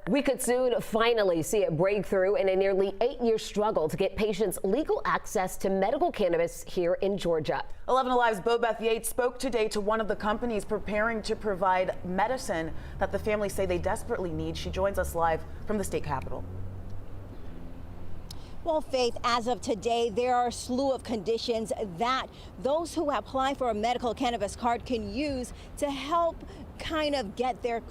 We could soon finally see a breakthrough in a nearly 8-year struggle to get patients legal access to medical cannabis here in Georgia. 11 Alive's Bobeth Yates spoke today to one of the companies preparing to provide medicine that the families say they desperately need. She joins us live from the state capitol. Well, Faith, as of today, there are a slew of conditions that those who apply for a medical cannabis card can use to help kind of get their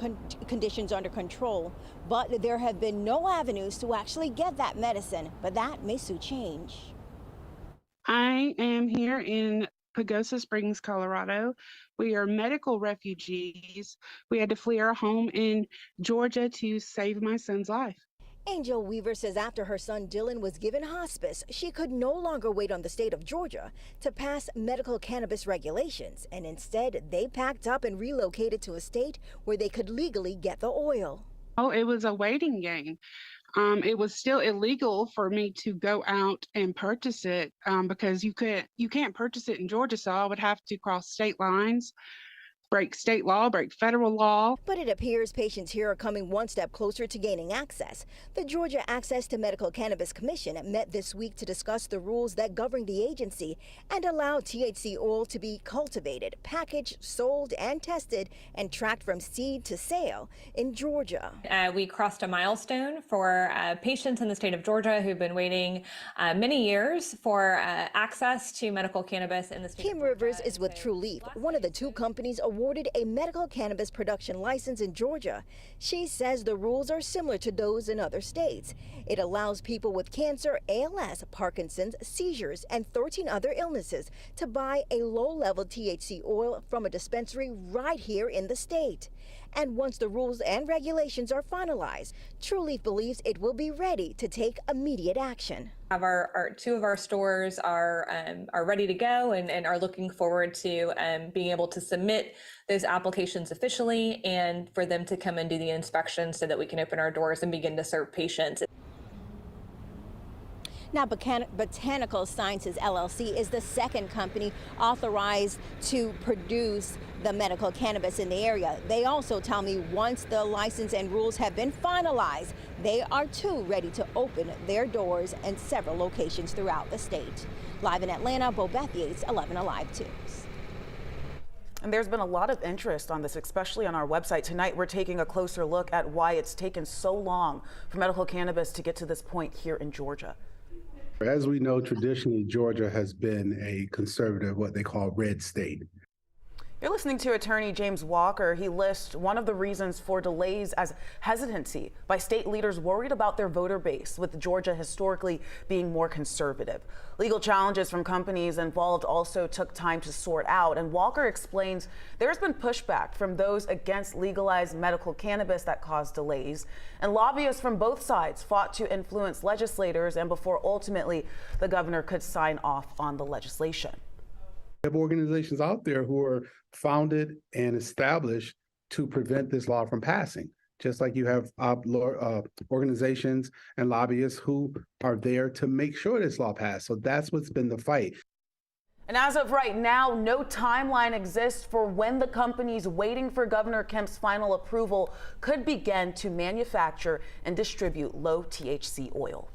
conditions under control. But there have been no avenues to actually get that medicine, but that may soon change. I am here in Pagosa Springs, Colorado. We are medical refugees. We had to flee our home in Georgia to save my son's life. Angel Weaver says after her son Dylan was given hospice, she could no longer wait on the state of Georgia to pass medical cannabis regulations, and instead they packed up and relocated to a state where they could legally get the oil. Oh, it was a waiting game. It was still illegal for me to go out and purchase it because you can't purchase it in Georgia, so I would have to cross state lines, break state law, break federal law. But it appears patients here are coming one step closer to gaining access. The Georgia Access to Medical Cannabis Commission met this week to discuss the rules that govern the agency and allow THC oil to be cultivated, packaged, sold, and tested and tracked from seed to sale in Georgia. We crossed a milestone for patients in the state of Georgia who've been waiting many years for access to medical cannabis in the state. Kim Rivers is with True Leaf, one of the two companies awarded a medical cannabis production license in Georgia. She says the rules are similar to those in other states. It allows people with cancer, ALS, Parkinson's, seizures, and 13 other illnesses to buy a low-level THC oil from a dispensary right here in the state. And once the rules and regulations are finalized, True Leaf believes it will be ready to take immediate action. Two of our stores are ready to go and are looking forward to being able to submit those applications officially and for them to come and do the inspection so that we can open our doors and begin to serve patients. Now, Botanical Sciences LLC is the second company authorized to produce the medical cannabis in the area. They also tell me once the license and rules have been finalized, they are too ready to open their doors in several locations throughout the state. Live in Atlanta, Bobeth Yates, 11 Alive 2. And there's been a lot of interest on this, especially on our website. Tonight, we're taking a closer look at why it's taken so long for medical cannabis to get to this point here in Georgia. As we know, traditionally, Georgia has been a conservative, what they call red state. You're listening to attorney James Walker. He lists one of the reasons for delays as hesitancy by state leaders worried about their voter base, with Georgia historically being more conservative. Legal challenges from companies involved also took time to sort out, and Walker explains there's been pushback from those against legalized medical cannabis that caused delays, and lobbyists from both sides fought to influence legislators and before ultimately the governor could sign off on the legislation. We have organizations out there who are founded and established to prevent this law from passing, just like you have organizations and lobbyists who are there to make sure this law passes. So that's what's been the fight. And as of right now, no timeline exists for when the companies waiting for Governor Kemp's final approval could begin to manufacture and distribute low THC oil.